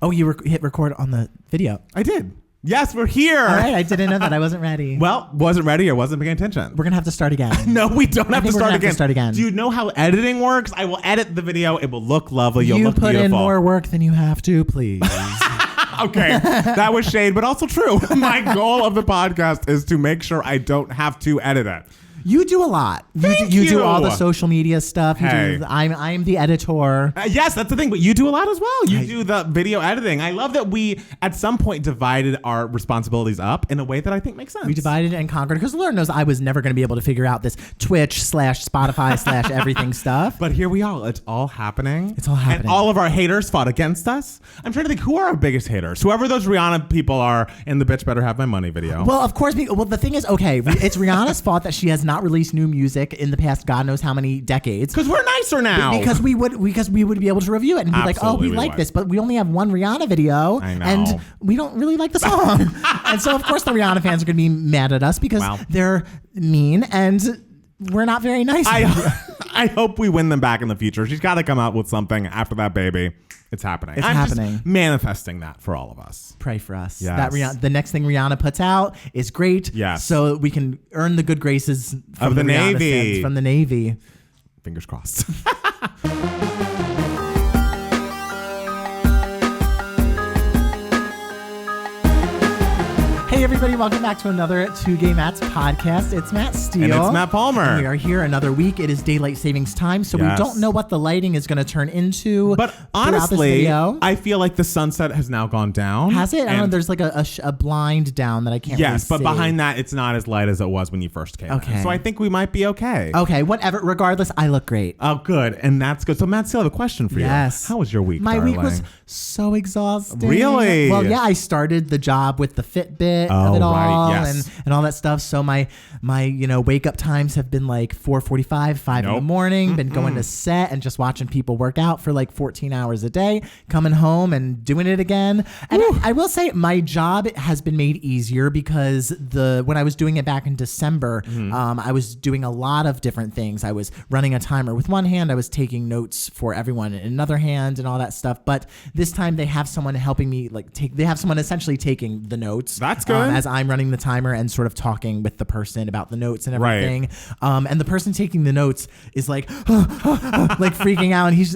Oh, you hit record on the video. I did. Yes, we're here. All right, I didn't know that. I wasn't ready. Well, wasn't ready or wasn't paying attention. We're going to have to start again. No, we don't have to start again. Start again. Do you know how editing works? I will edit the video. It will look lovely. You'll look beautiful. You put in more work than you have to, please. Okay, that was shade, but also true. My goal of the podcast is to make sure I don't have to edit it. You do a lot. You do all the social media stuff. I'm the editor. Yes, that's the thing. But you do a lot as well. You do the video editing. I love that we at some point divided our responsibilities up in a way that I think makes sense. We divided and conquered because Lord knows I was never going to be able to figure out this Twitch/Spotify/ everything stuff. But here we are. It's all happening. It's all happening. And all of our haters fought against us. I'm trying to think, who are our biggest haters? Whoever those Rihanna people are in the Bitch Better Have My Money video. Well, of course. Well, the thing is, okay, it's Rihanna's fault that she has not released new music in the past God knows how many decades. Because we're nicer now. Because we would be able to review it and be like, oh, we like this, but we only have one Rihanna video, and we don't really like the song. And so, of course, the Rihanna fans are going to be mad at us because they're mean and we're not very nice. I hope we win them back in the future. She's got to come out with something after that baby. It's happening. It's happening. Just manifesting that for all of us. Pray for us. Yes. That the next thing Rihanna puts out is great. Yes. So we can earn the good graces from the Navy. Fans, from the Navy. Fingers crossed. Hey everybody, welcome back to another Two Gay Matts podcast. It's Matt Steele. And it's Matt Palmer. And we are here another week. It is daylight savings time, so we don't know what the lighting is going to turn into. But honestly, I feel like the sunset has now gone down. Has it? I don't know. There's like a blind down that I can't really see. Yes, but behind that, it's not as light as it was when you first came in. So I think we might be okay. Okay, whatever. Regardless, I look great. Oh, good. And that's good. So Matt Steele, I have a question for you. Yes. How was your week, My darling? week was so exhausting. Really? Well, yeah, I started the job with the Fitbit of it all. Right. Yes. And all that stuff. So my wake up times have been like 4:45, 5 in the morning. Been going to set and just watching people work out for like 14 hours a day. Coming home and doing it again. And I will say my job has been made easier because when I was doing it back in December, I was doing a lot of different things. I was running a timer with one hand. I was taking notes for everyone in another hand and all that stuff. But this time they have someone helping me they have someone essentially taking the notes. That's good. As I'm running the timer and sort of talking with the person about the notes and everything. Right. And the person taking the notes is like freaking out. And he's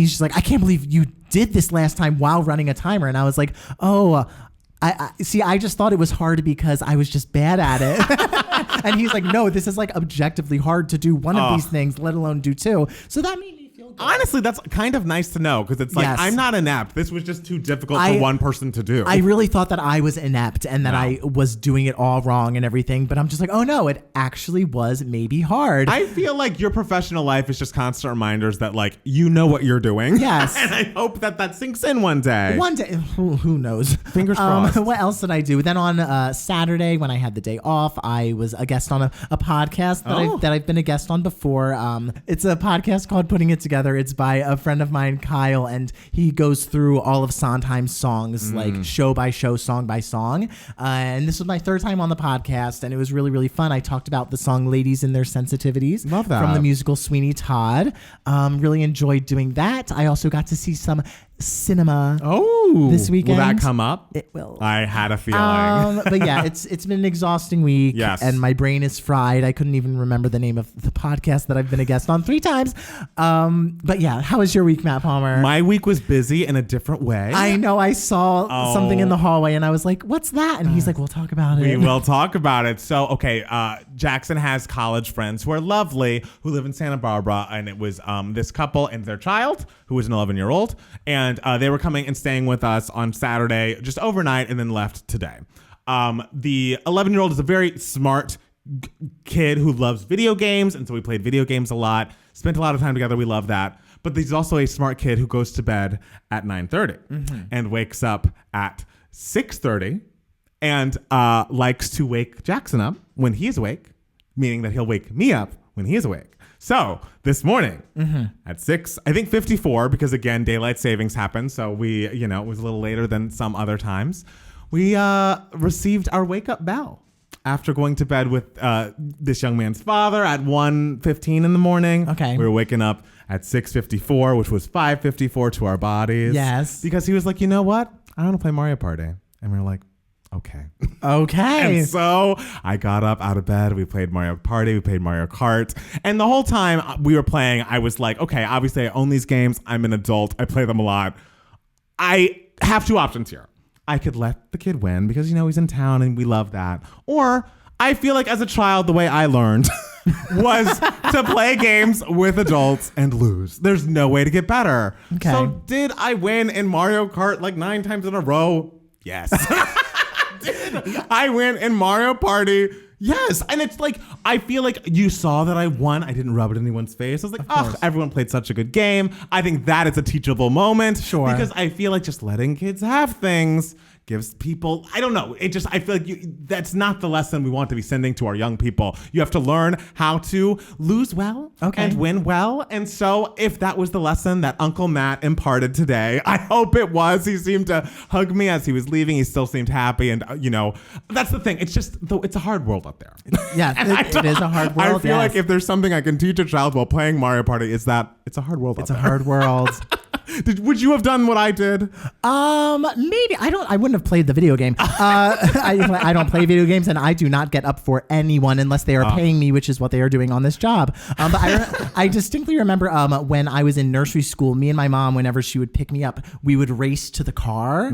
just like, I can't believe you did this last time while running a timer. And I was like, I just thought it was hard because I was just bad at it. And he's like, no, this is like objectively hard to do one of these things, let alone do two. So that made me feel good. Honestly, that's kind of nice to know because it's like, I'm not inept. This was just too difficult for one person to do. I really thought that I was inept and that I was doing it all wrong and everything, but I'm just like, oh no, it actually was maybe hard. I feel like your professional life is just constant reminders that like, you know what you're doing. Yes. And I hope that sinks in one day. One day. Who knows? Fingers crossed. What else did I do? Then on Saturday when I had the day off, I was a guest on a podcast that I've been a guest on before. It's a podcast called Putting It Together. It's by a friend of mine, Kyle, and he goes through all of Sondheim's songs, like show by show, song by song. And this was my third time on the podcast, and it was really, really fun. I talked about the song Ladies and Their Sensitivities. Love that. From the musical Sweeney Todd. Really enjoyed doing that. I also got to see some cinema this weekend. Will that come up? It will. I had a feeling. But yeah, it's been an exhausting week. Yes. And my brain is fried. I couldn't even remember the name of the podcast that I've been a guest on 3 times. But yeah, how was your week, Matt Palmer? My week was busy in a different way. I know. I saw something in the hallway and I was like, what's that? And he's like, we'll talk about it. We will talk about it. So, okay, Jackson has college friends who are lovely, who live in Santa Barbara. And it was this couple and their child, who was an 11-year-old. And they were coming and staying with us on Saturday, just overnight, and then left today. The 11-year-old is a very smart kid who loves video games. And so we played video games a lot, spent a lot of time together. We love that. But he's also a smart kid who goes to bed at 9:30 and wakes up at 6:30 and likes to wake Jackson up when he's awake, meaning that he'll wake me up when he's awake. So this morning at 6:54, because again, daylight savings happened. So we, it was a little later than some other times. We received our wake up bell. after going to bed with this young man's father at 1:15 in the morning. Okay. We were waking up at 6:54, which was 5:54 to our bodies. Yes. Because he was like, you know what? I want to play Mario Party. And we were like, okay. Okay. And so I got up out of bed. We played Mario Party. We played Mario Kart. And the whole time we were playing, I was like, okay, obviously I own these games. I'm an adult. I play them a lot. I have two options here. I could let the kid win because, he's in town and we love that. Or I feel like as a child, the way I learned was to play games with adults and lose. There's no way to get better. Okay. So did I win in Mario Kart like 9 times in a row? Yes. Did I win in Mario Party? Yes. And it's like, I feel like you saw that I won. I didn't rub it in anyone's face. I was like, oh, everyone played such a good game. I think that is a teachable moment. Sure. Because I feel like just letting kids have things gives people, I don't know. I feel like that's not the lesson we want to be sending to our young people. You have to learn how to lose well and win well. And so if that was the lesson that Uncle Matt imparted today, I hope it was. He seemed to hug me as he was leaving. He still seemed happy. And, that's the thing. It's just, it's a hard world out there. Yeah, it is a hard world. I feel like if there's something I can teach a child while playing Mario Party, it's that it's a hard world out there. It's a hard world. Would you have done what I did? Maybe. I wouldn't have played the video game. I don't play video games, and I do not get up for anyone unless they are paying me, which is what they are doing on this job. But I distinctly remember when I was in nursery school, me and my mom, whenever she would pick me up, we would race to the car.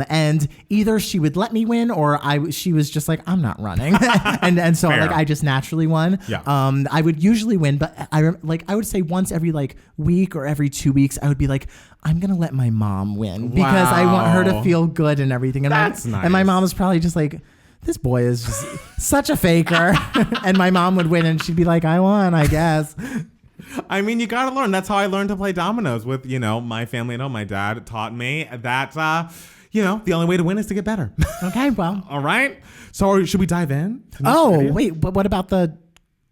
And either she would let me win, or she was just like, I'm not running. and so Fair. I just naturally won. Yeah. I would usually win, but I would say once every week or every 2 weeks, I would be like, I'm going to let my mom win because I want her to feel good and everything. And That's nice. And my mom was probably just like, this boy is just such a faker. And my mom would win and she'd be like, I won, I guess. I mean, you got to learn. That's how I learned to play dominoes with, my family at home. My dad taught me that, the only way to win is to get better. Okay, well. All right. So should we dive in? Wait, but what about the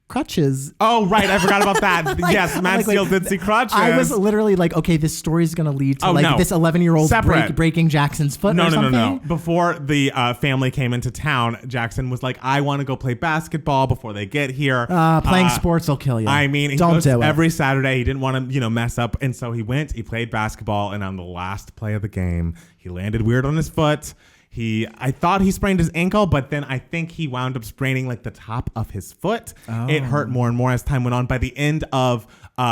crutches? Oh, right. I forgot about that. Yes, Matt Steele did see crutches. I was literally like, okay, this story is going to lead to this 11-year-old breaking Jackson's foot or something. No. Before the family came into town, Jackson was like, I want to go play basketball before they get here. Playing sports will kill you. I mean, he Don't goes do it. every Saturday. He didn't want to, mess up. And so he played basketball. And on the last play of the game, he landed weird on his foot. I thought he sprained his ankle, but then I think he wound up spraining the top of his foot. Oh. It hurt more and more as time went on. By the end of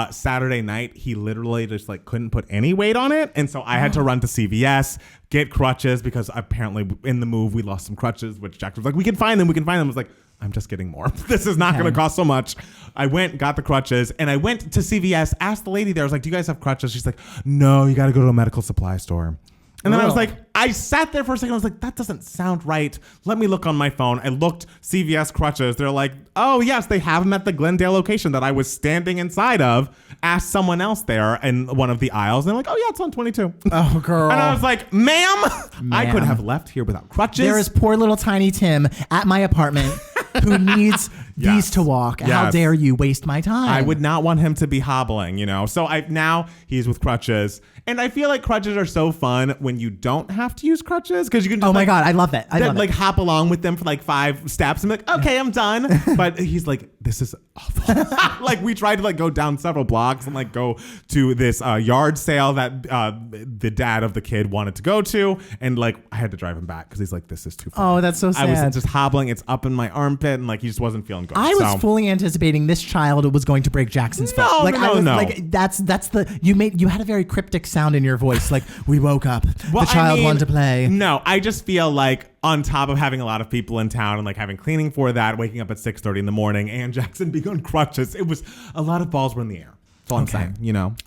Saturday night, he literally just couldn't put any weight on it. And so I had to run to CVS, get crutches, because apparently in the move we lost some crutches, which Jack was like, we can find them. I was like, I'm just getting more. This is not going to cost so much. I went, got the crutches, and I went to CVS, asked the lady there, I was like, do you guys have crutches? She's like, no, you got to go to a medical supply store. And then I was like, I sat there for a second. I was like, that doesn't sound right. Let me look on my phone. I looked CVS crutches. They're like, oh, yes, they have them at the Glendale location that I was standing inside of. Asked someone else there in one of the aisles. And they're like, oh, yeah, it's on 22. Oh, girl. And I was like, ma'am, I could have left here without crutches. There is poor little tiny Tim at my apartment who needs these to walk. Yes. How dare you waste my time? I would not want him to be hobbling, So now he's with crutches. And I feel like crutches are so fun when you don't have to use crutches because you can just my God, I love that. I love it. Hop along with them for 5 steps and be like, okay, I'm done. But he's like, this is awful. We tried to go down several blocks and go to this yard sale that the dad of the kid wanted to go to. And I had to drive him back because he's like, this is too far. Oh, that's so sad. I was just hobbling. It's up in my armpit and he just wasn't feeling good. I was fully anticipating this child was going to break Jackson's foot. No. That's you had a very cryptic sound in your voice. We woke up. The child wanted to play. No, I just feel on top of having a lot of people in town and having cleaning for that, waking up at 6:30 in the morning and Jackson being on crutches, it was a lot of balls were in the air. That's all I'm saying,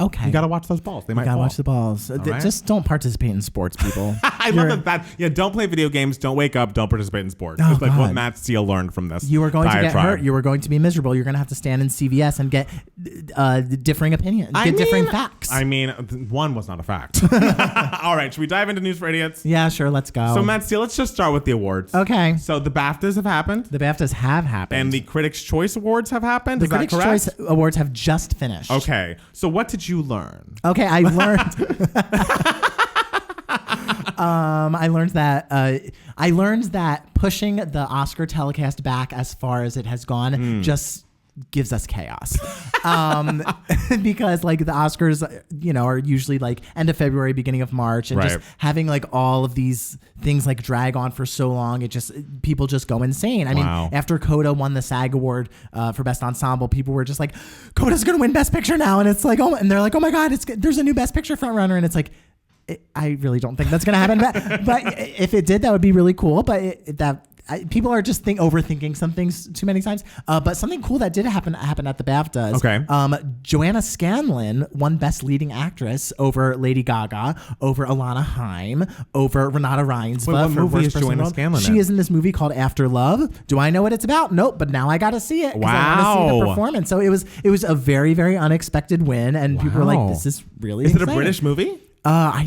Okay. You got to watch those balls. They might fall. Watch the balls. Right? Just don't participate in sports, people. I love that. Yeah, don't play video games. Don't wake up. Don't participate in sports. Oh, it's what Matt Steele learned from this. You were going to get hurt. You were going to be miserable. You're going to have to stand in CVS and get differing opinions, differing facts. I mean, one was not a fact. All right. Should we dive into News for Idiots? Yeah, sure. Let's go. So, Matt Steele, let's just start with the awards. Okay. So, the BAFTAs have happened. The BAFTAs have happened. And the Critics' Choice Awards have happened. Is that correct? The Critics' Choice Awards have just finished. Okay. So, what did you learn? Okay, I learned. I learned that pushing the Oscar telecast back as far as it has gone just gives us chaos. Because like the Oscars, are usually like end of February, beginning of March, and just having like all of these things like drag on for so long, people just go insane. I mean, after Coda won the SAG award for Best Ensemble, people were just like, Coda's gonna win Best Picture now, and it's like, and they're like, oh my God, there's a new Best Picture frontrunner, and it's like, I really don't think that's gonna happen, but if it did, that would be really cool. But people are just overthinking some things too many times. But something cool that did happen at the BAFTAs. Okay. Joanna Scanlon won Best Leading Actress over Lady Gaga, over Alana Haim, over Renata Reinsva. What movie is Joanna Scanlon in? She is in this movie called After Love. Do I know what it's about? Nope. But now I got to see it. Wow. I want to see the performance. So it was a very, very unexpected win, and people were like, "This is really exciting." It a British movie? I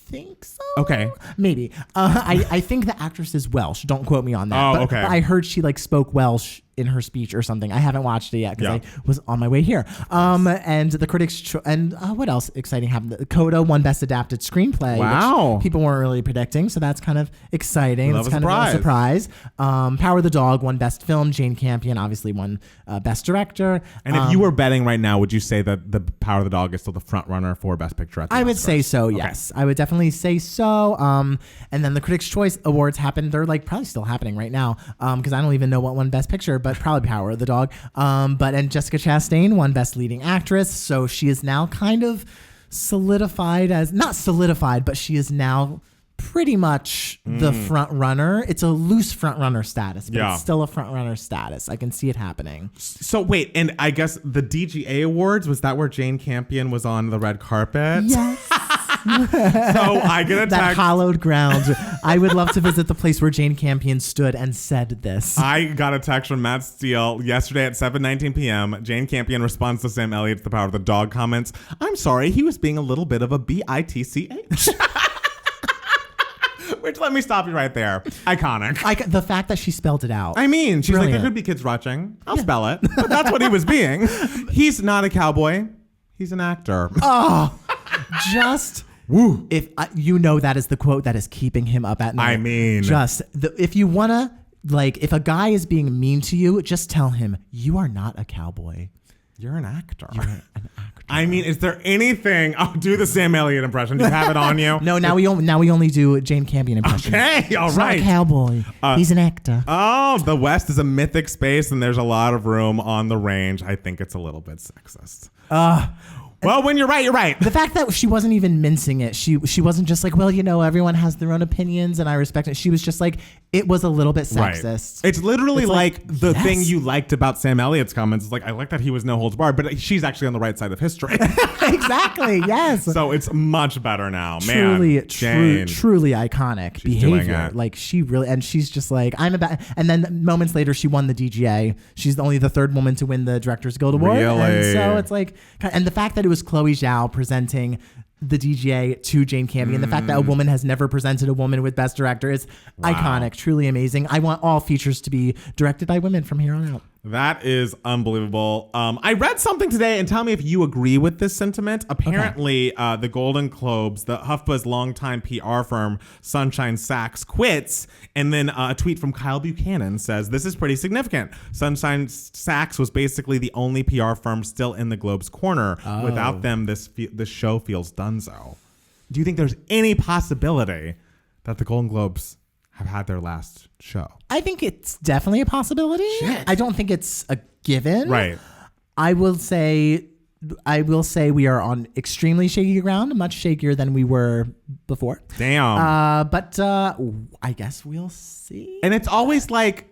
think so. Okay. Maybe. I think the actress is Welsh. Don't quote me on that. Okay. But I heard she spoke Welsh in her speech or something. I haven't watched it yet because I was on my way here. And the critics what else exciting happened? Coda won Best Adapted Screenplay. Wow. Which people weren't really predicting, so that's kind of exciting. Love it's kind of a surprise. Power of the Dog won Best Film. Jane Campion obviously won Best Director. And if you were betting right now, would you say that the Power of the Dog is still the front runner for Best Picture at the Oscars? I would say so, yes. I would definitely say so. And then the Critics' Choice Awards happened. They're probably still happening right now because I don't even know what won Best Picture, but probably Power of the Dog. And Jessica Chastain won Best Leading Actress. So she is now kind of solidified not solidified, but she is now pretty much the front runner. It's a loose front runner status, but it's still a front runner status. I can see it happening. So wait, and I guess the DGA Awards, was that where Jane Campion was on the red carpet? Yes. So I get a text. That hallowed ground. I would love to visit the place where Jane Campion stood and said this. I got a text from Matt Steele yesterday at 7:19 p.m. Jane Campion responds to Sam Elliott's The Power of the Dog comments, "I'm sorry, he was being a little bit of a bitch." Which, let me stop you right there. Iconic. The fact that she spelled it out. I mean, she's Brilliant. like, there could be kids watching. I'll spell it. But that's what he was being. He's not a cowboy. He's an actor. Oh, just... Woo. If that is the quote that is keeping him up at night. I mean, if you want to, if a guy is being mean to you, just tell him, you are not a cowboy. You're an actor. You're an actor. I mean, is there anything? Oh, do the Sam Elliott impression. Do you have it on you? No, now we only do Jane Campion impression. Okay, all He's right. Not a cowboy. He's an actor. Oh, the West is a mythic space, and there's a lot of room on the range. I think it's a little bit sexist. Well, when you're right, you're right. The fact that she wasn't even mincing it, she wasn't just like, well, everyone has their own opinions and I respect it. She was just like, it was a little bit sexist. Right. It's literally like the thing you liked about Sam Elliott's comments is like, I like that he was no holds barred, but she's actually on the right side of history. Exactly, yes. So it's much better now. Truly, Man, truly iconic behavior. Like she really, and she's just like, I'm about, and then moments later she won the DGA. She's only the third woman to win the Directors Guild Award. Really? And so it's like, and the fact that it was Chloe Zhao presenting the DGA to Jane Campion. The fact that a woman has never presented a woman with Best Director is iconic, truly amazing. I want all features to be directed by women from here on out. That is unbelievable. I read something today, and tell me if you agree with this sentiment. Apparently, the Golden Globes, the HuffPo's longtime PR firm, Sunshine Sachs, quits. And then a tweet from Kyle Buchanan says, this is pretty significant. Sunshine Sachs was basically the only PR firm still in the Globe's corner. Oh. Without them, this show feels donezo. Do you think there's any possibility that the Golden Globes have had their last show? I think it's definitely a possibility. Shit. I don't think it's a given. Right. I will say we are on extremely shaky ground, much shakier than we were before. Damn. But I guess we'll see. And it's always like,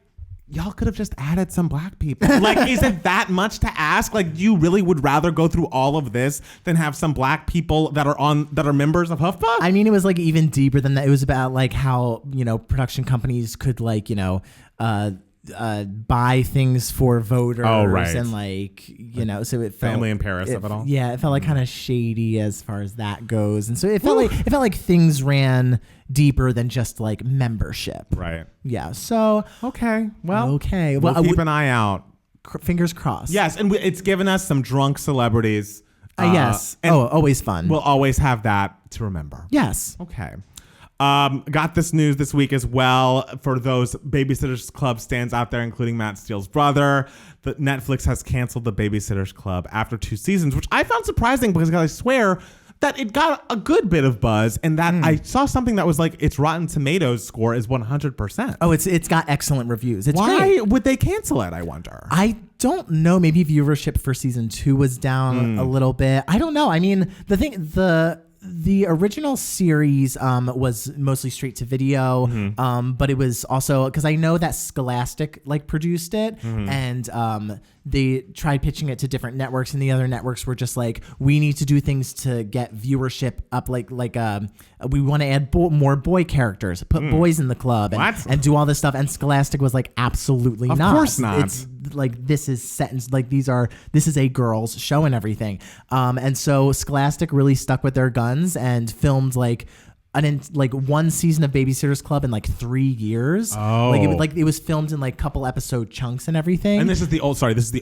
y'all could have just added some black people. Like, is it that much to ask? Like, you really would rather go through all of this than have some black people that are members of HuffPo? I mean, it was like even deeper than that. It was about like how, production companies could like, buy things for voters. Oh, right. And like, so it felt Family in Paris of it all. Yeah, it felt like kind of shady as far as that goes. And so it felt like things ran deeper than just like membership. Right. Yeah. So okay. Well, okay. We'll keep an eye out. Fingers crossed. Yes, and it's given us some drunk celebrities. Yes. And always fun. We'll always have that to remember. Yes. Okay. Got this news this week as well for those Babysitters Club stands out there, including Matt Steele's brother. That Netflix has canceled the Babysitters Club after 2 seasons, which I found surprising because I swear that it got a good bit of buzz, and that I saw something that was like its Rotten Tomatoes score is 100%. Oh, it's got excellent reviews. It's Why great. would they cancel it, I wonder? I don't know. Maybe viewership for season 2 was down a little bit. I don't know. I mean, the original series was mostly straight to video, but it was also because I know that Scholastic produced it, and they tried pitching it to different networks, and the other networks were just like, we need to do things to get viewership up, we want to add more boy characters, put boys in the club, and do all this stuff. And Scholastic was like, absolutely not. Of course not. It's like, this is set in, this is a girls show and everything. And so Scholastic really stuck with their guns and filmed one season of Babysitters Club in 3 years. Oh, it was filmed in couple episode chunks and everything. And this is the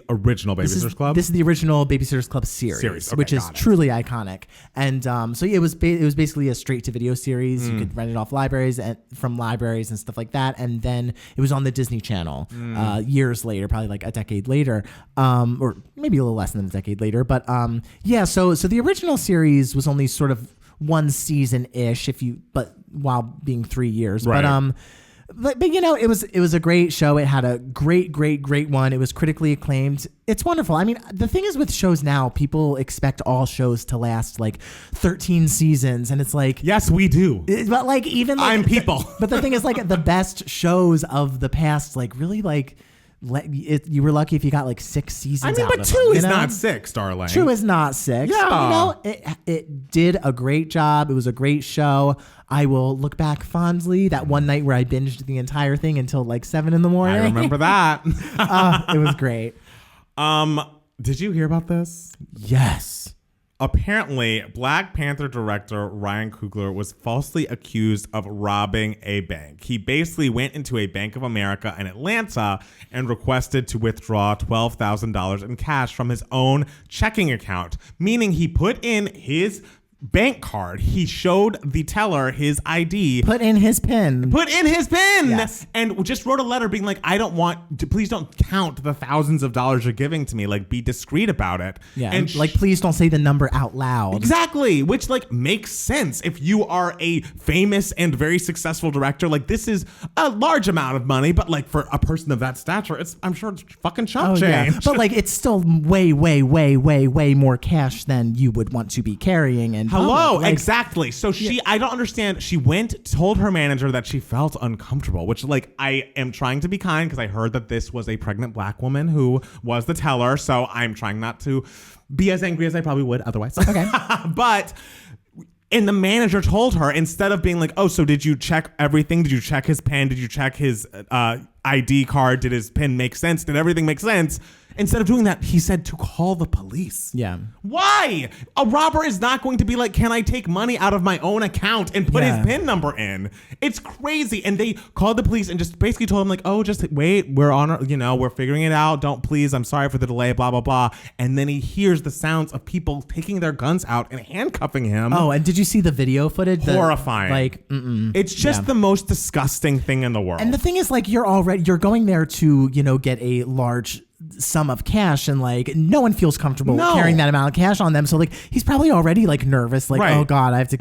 original Babysitters Club. This is the original Babysitters Club series, okay, which is truly iconic. And it was basically a straight to video series. You could rent it off from libraries and stuff like that. And then it was on the Disney Channel years later, probably a decade later, or maybe a little less than a decade later. But so the original series was only sort of 1 season-ish, but while being 3 years. Right. But it was a great show. It had a great one. It was critically acclaimed. It's wonderful. I mean, the thing is with shows now, people expect all shows to last 13 seasons, and it's like, yes, we do. But even I'm people. But the thing is, the best shows of the past, really you were lucky if you got 6 seasons. I mean, but 2 is not 6, darling. 2 is not 6. Yeah. But, it did a great job. It was a great show. I will look back fondly that one night where I binged the entire thing until 7 in the morning. I remember that. It was great. Did you hear about this? Yes. Apparently, Black Panther director Ryan Coogler was falsely accused of robbing a bank. He basically went into a Bank of America in Atlanta and requested to withdraw $12,000 in cash from his own checking account, meaning he put in his bank card. He showed the teller his ID. Put in his PIN. Yes. And just wrote a letter being please don't count the thousands of dollars you're giving to me. Be discreet about it. Yeah. And please don't say the number out loud. Exactly. Which makes sense. If you are a famous and very successful director, this is a large amount of money, but for a person of that stature, I'm sure it's fucking chump change. Yeah. But it's still way, way, way, way, way more cash than you would want to be carrying. And hello, exactly. So I don't understand. She told her manager that she felt uncomfortable, which I am trying to be kind because I heard that this was a pregnant Black woman who was the teller. So I'm trying not to be as angry as I probably would otherwise. Okay. And the manager told her, instead of being so did you check everything? Did you check his pen? Did you check his ID card? Did his PIN make sense? Did everything make sense? Instead of doing that, he said to call the police. Yeah. Why? A robber is not going to be can I take money out of my own account and put his PIN number in? It's crazy. And they called the police and just basically told him just wait, we're on, we're figuring it out. I'm sorry for the delay, blah, blah, blah. And then he hears the sounds of people taking their guns out and handcuffing him. Oh, and did you see the video footage? Horrifying. It's just the most disgusting thing in the world. And the thing is you're going there to, get a large sum of cash, and no one feels comfortable carrying that amount of cash on them, so he's probably already nervous, right. Oh god, I have to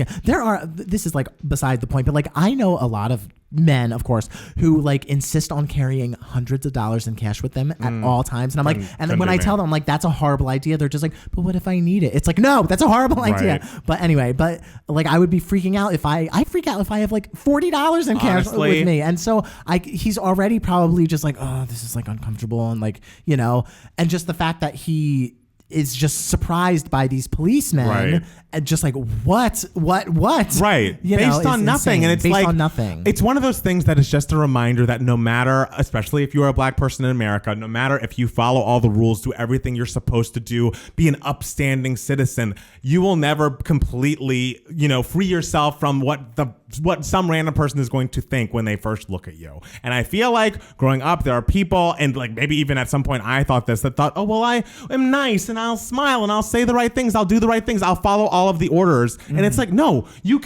this is beside the point, but I know a lot of men, of course, who insist on carrying hundreds of dollars in cash with them at all times, and I'm and when I tell them that's a horrible idea, they're just but what if I need it? It's no, that's a horrible idea. But anyway, I would be freaking out if I freak out if I have $40 in cash with me, and so he's already probably just oh, this is uncomfortable, and and just the fact that he is just surprised by these policemen, and just what? Right. Based on nothing. Insane. And it's based on nothing. It's one of those things that is just a reminder that no matter, especially if you're a Black person in America, no matter if you follow all the rules, do everything you're supposed to do, be an upstanding citizen, you will never completely, free yourself from what the what some random person is going to think when they first look at you. And I feel like growing up, there are people, and like maybe even at some point I thought this, that thought, oh, well, I am nice and I'll smile and I'll say the right things. I'll do the right things. I'll follow all of the orders. And it's like, no, you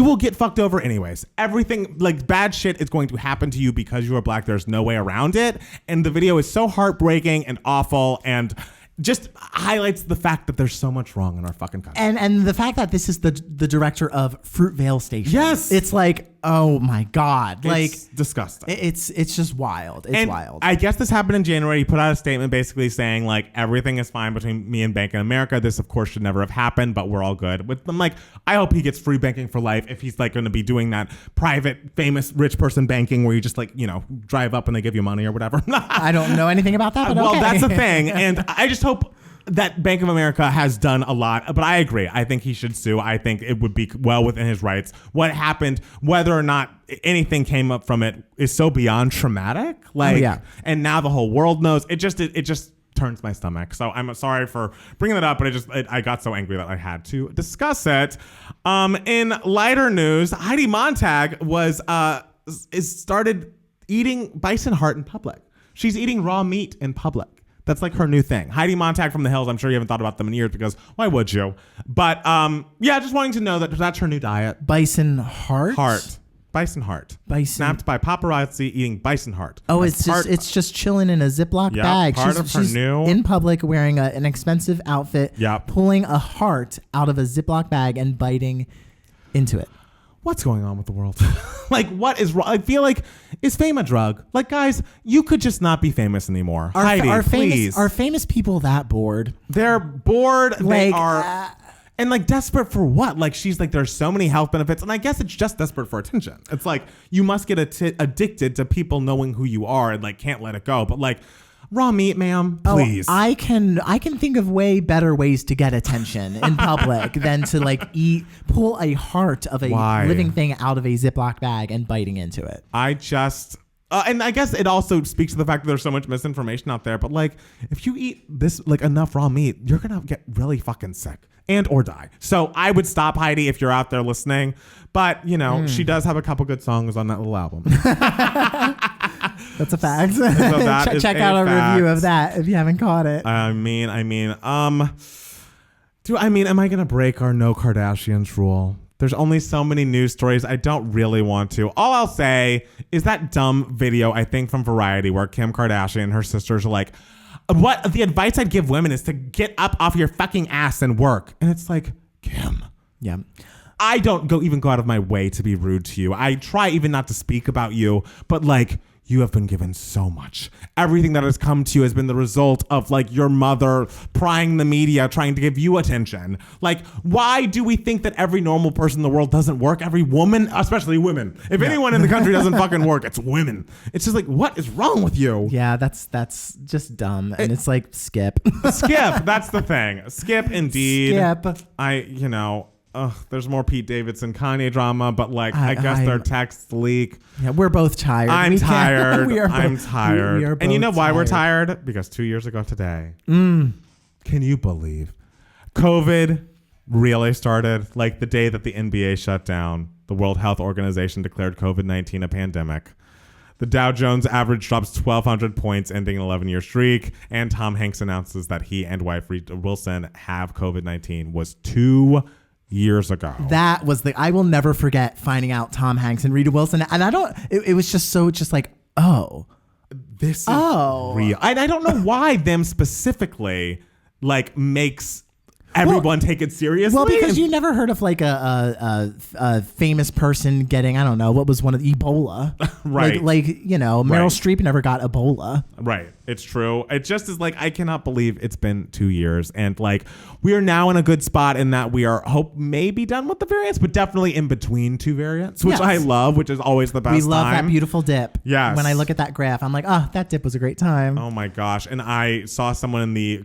will get fucked over anyways. Everything, like bad shit is going to happen to you because you are black. There's no way around it. And the video is so heartbreaking and awful and just highlights the fact that there's so much wrong in our fucking country. And the fact that this is the director of Fruitvale Station. Yes. It's like, oh my God. It's disgusting. It's just wild. It's wild. I guess this happened in January. He put out a statement basically saying like everything is fine between me and Bank in America. This of course should never have happened, but we're all good. With them, like, I hope he gets free banking for life if he's like going to be doing that private, famous, rich person banking where you just like, you know, drive up and they give you money or whatever. I don't know anything about that, but well, okay. that's the thing. And I just hope that Bank of America has done a lot, but I agree. I think he should sue. I think it would be well within his rights. What happened, whether or not anything came up from it, is so beyond traumatic. Like, and now the whole world knows. It just turns my stomach. So I'm sorry for bringing that up, but I got so angry that I had to discuss it. In lighter news, Heidi Montag started eating bison heart in public. She's eating raw meat in public. That's like her new thing. Heidi Montag from the Hills. I'm sure you haven't thought about them in years because why would you? But just wanting to know that that's her new diet. Bison heart? Bison heart. Bison. Snapped by paparazzi eating bison heart. Oh, it's just chilling in a Ziploc bag. She's in public wearing an expensive outfit, pulling a heart out of a Ziploc bag and biting into it. What's going on with the world? Like, what is wrong? I feel like, is fame a drug? Like, guys, you could just not be famous anymore. Heidi, please. Are famous people that bored? They're bored. Like, they are... And like desperate for what? Like she's like, there's so many health benefits. And I guess it's just desperate for attention. It's like, you must get addicted to people knowing who you are and like can't let it go. But like, raw meat, ma'am, please. Oh, I can think of way better ways to get attention in public than to like pull a heart of a living thing out of a Ziploc bag and biting into it. And I guess it also speaks to the fact that there's so much misinformation out there. But like, if you eat this like enough raw meat, you're gonna get really fucking sick and or die. So I would stop, Heidi, if you're out there listening. But you know, she does have a couple good songs on that little album. That's a fact. So check out a review of that if you haven't caught it. Am I gonna break our no Kardashians rule? There's only so many news stories. I don't really want to. All I'll say is that dumb video, I think from Variety, where Kim Kardashian and her sisters are like, what the advice I'd give women is to get up off your fucking ass and work. And it's like, Kim. Yeah. I don't even go out of my way to be rude to you. I try even not to speak about you, but like, you have been given so much. Everything that has come to you has been the result of like your mother prying the media, trying to give you attention. Like, why do we think that every normal person in the world doesn't work? Every woman, especially women. If anyone in the country doesn't fucking work, it's women. It's just like, what is wrong with you? Yeah, that's just dumb. And it's like, skip. Skip. That's the thing. Skip indeed. Skip. There's more Pete Davidson Kanye drama, but like I guess their texts leak. Yeah, we're both tired. I'm tired. I'm tired. And you know why we're tired? Because 2 years ago today, can you believe COVID really started? Like the day that the NBA shut down, the World Health Organization declared COVID-19 a pandemic. The Dow Jones average drops 1,200 points, ending an 11-year streak. And Tom Hanks announces that he and wife Rita Wilson have COVID-19. Was 2 years ago. That was I will never forget finding out Tom Hanks and Rita Wilson. And it was just so like, oh. This is real. I don't know why them specifically like makes everyone take it seriously. Well, because you never heard of like a famous person getting, I don't know, what was one of Ebola. Right. Like you know, Meryl Streep never got Ebola. Right. It's true. It just is like, I cannot believe it's been 2 years. And like, we are now in a good spot in that we are maybe done with the variants, but definitely in between two variants, which I love, which is always the best. We love that beautiful dip. Yes. When I look at that graph, I'm like, oh, that dip was a great time. Oh my gosh. And I saw someone in the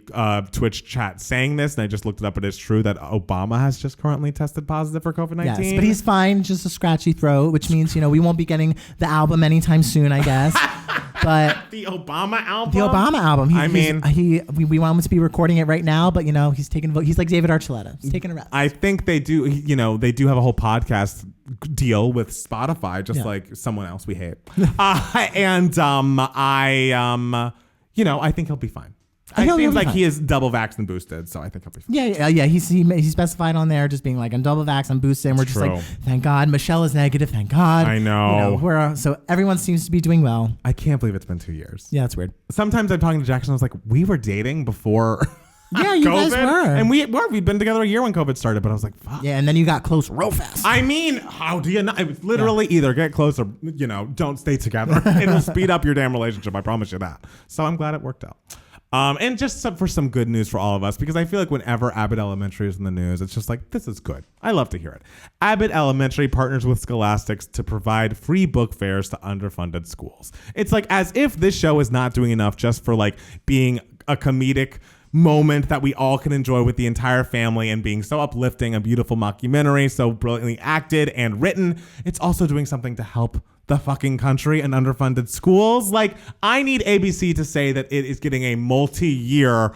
Twitch chat saying this, and I just looked it up, and it's true that Obama has just currently tested positive for COVID-19. Yes, but he's fine, just a scratchy throat, which means, you know, we won't be getting the album anytime soon, I guess. But the Obama album. The Obama album. We want him to be recording it right now, but he's taking. He's like David Archuleta. He's taking a rest. I think they do. They do have a whole podcast deal with Spotify, just like someone else we hate. I think he'll be fine. It seems like he is double vaxxed and boosted, so I think he'll be fine. Yeah. He specified on there just being like, I'm double vaxxed, I'm boosted, and we're just like, thank God. Michelle is negative, thank God. I know. So everyone seems to be doing well. I can't believe it's been 2 years. Yeah, it's weird. Sometimes I'm talking to Jackson, I was like, we were dating before Yeah, you COVID, guys were. And we'd been together a year when COVID started, but I was like, fuck. Yeah, and then you got close real fast. I mean, how do you not? It was literally either get close or, don't stay together. It'll speed up your damn relationship. I promise you that. So I'm glad it worked out. And just for some good news for all of us, because I feel like whenever Abbott Elementary is in the news, it's just like, this is good. I love to hear it. Abbott Elementary partners with Scholastics to provide free book fairs to underfunded schools. It's like as if this show is not doing enough just for like being a comedic moment that we all can enjoy with the entire family and being so uplifting, a beautiful mockumentary, so brilliantly acted and written. It's also doing something to help the fucking country and underfunded schools. Like, I need ABC to say that it is getting a multi-year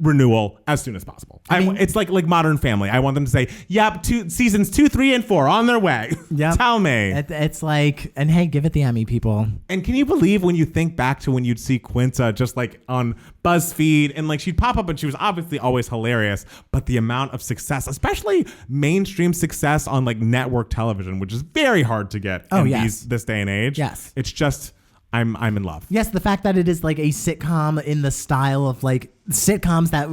renewal as soon as possible. It's like Modern Family. I want them to say, yep, seasons 2, 3, and 4 on their way. Yep. Tell me. It's like, and hey, give it the Emmy, people. And can you believe when you think back to when you'd see Quinta just like on BuzzFeed and like she'd pop up and she was obviously always hilarious, but the amount of success, especially mainstream success on like network television, which is very hard to get this day and age. Yes. It's just, I'm in love. Yes, the fact that it is like a sitcom in the style of like sitcoms that,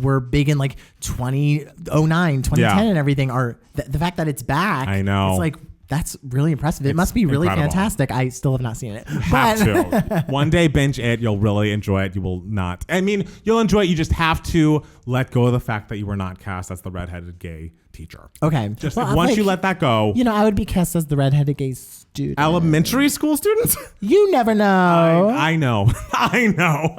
were big in like 2009, 2010 and everything are the fact that it's back. I know. It's like, that's really impressive. It must be really fantastic. I still have not seen it. Have to. One day binge it. You'll really enjoy it. You will not. I mean, you'll enjoy it. You just have to let go of the fact that you were not cast as the redheaded gay teacher. Okay. Just once you let that go. I would be cast as the redheaded gay student. Elementary school students? You never know. I know. I know.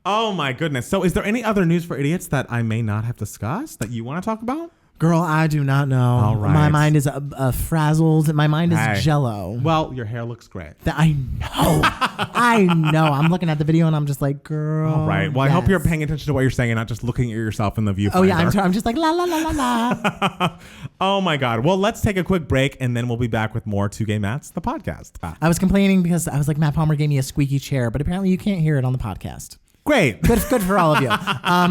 Oh my goodness. So is there any other news for idiots that I may not have discussed that you want to talk about? Girl, I do not know. All right. My mind is frazzled. My mind is jello. Well, your hair looks great. I know. I know. I'm looking at the video and I'm just like, girl. All right. Well, yes. I hope you're paying attention to what you're saying and not just looking at yourself in the viewfinder. Oh, yeah. I'm just like, la, la, la, la, la. Oh, my God. Well, let's take a quick break and then we'll be back with more Two Gay Matts, the podcast. I was complaining because I was like, Matt Palmer gave me a squeaky chair, but apparently you can't hear it on the podcast. Great. Good for all of you.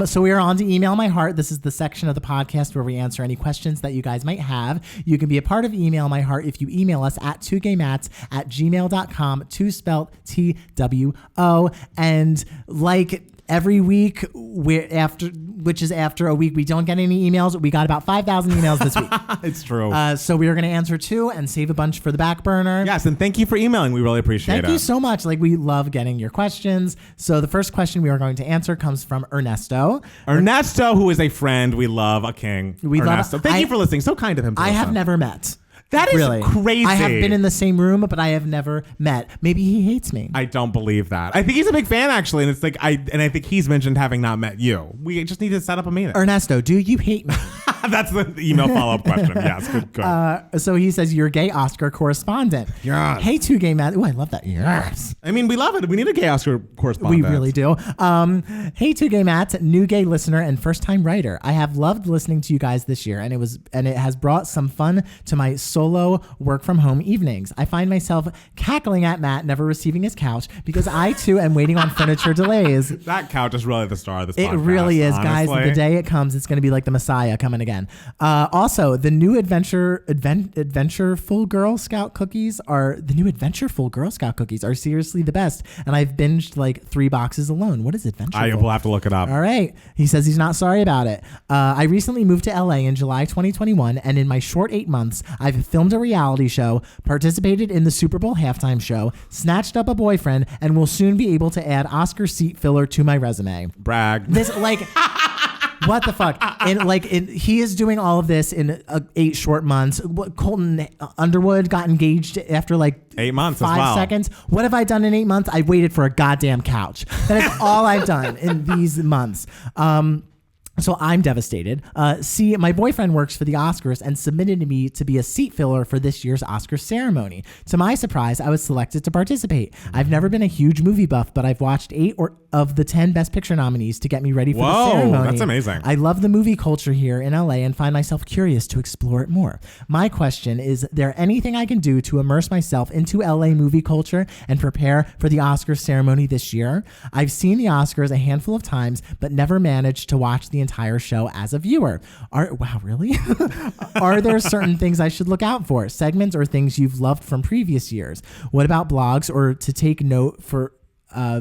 So we are on to Email My Heart. This is the section of the podcast where we answer any questions that you guys might have. You can be a part of Email My Heart if you email us at twogaymats@gmail.com, two spelled TWO. And like every week, which is after a week we don't get any emails. We got about 5,000 emails this week. It's true. So we are going to answer 2 and save a bunch for the back burner. Yes, and thank you for emailing. We really appreciate it. Thank you so much. Like, we love getting your questions. So the first question we are going to answer comes from Ernesto. Ernesto, who is a friend. We love a king. Ernesto. Thank you for listening. So kind of him to I listen. have never met. That is really crazy. I have been in the same room, but I have never met. Maybe he hates me. I don't believe that. I think he's a big fan, actually, and it's like I think he's mentioned having not met you. We just need to set up a meeting. Ernesto, do you hate me? That's the email follow-up question. Yes, good. So he says, you're a gay Oscar correspondent. Yes. Hey, Two Gay Matt. Oh, I love that. Yes. I mean, we love it. We need a gay Oscar correspondent. We really do. Hey, Two Gay Matt, new gay listener and first-time writer. I have loved listening to you guys this year, and it has brought some fun to my solo work from home evenings. I find myself cackling at Matt never receiving his couch because I too am waiting on furniture delays. That couch is really the star of this podcast. It really is, honestly. guys. The day it comes, it's going to be like the Messiah coming again. Also, the new Adventureful Girl Scout cookies are seriously the best, and I've binged like 3 boxes alone. What is Adventureful? I will have to look it up. All right. He says he's not sorry about it. I recently moved to LA in July 2021, and in my short 8 months, I've filmed a reality show, participated in the Super Bowl halftime show, snatched up a boyfriend, and will soon be able to add Oscar seat filler to my resume. Brag. This what the fuck? And he is doing all of this in 8 short months. Colton Underwood got engaged after 8 months 5 as well. seconds. What have I done in 8 months? I waited for a goddamn couch. That is all I've done in these months. So I'm devastated. See, my boyfriend works for the Oscars and submitted me to be a seat filler for this year's Oscar ceremony. To my surprise, I was selected to participate. I've never been a huge movie buff, but I've watched 8 of the 10 Best Picture nominees to get me ready for the ceremony. That's amazing. I love the movie culture here in LA and find myself curious to explore it more. My question is there anything I can do to immerse myself into LA movie culture and prepare for the Oscar ceremony this year? I've seen the Oscars a handful of times, but never managed to watch the entire show as a viewer. Wow, really? Are there certain things I should look out for? Segments or things you've loved from previous years? What about blogs or to take note for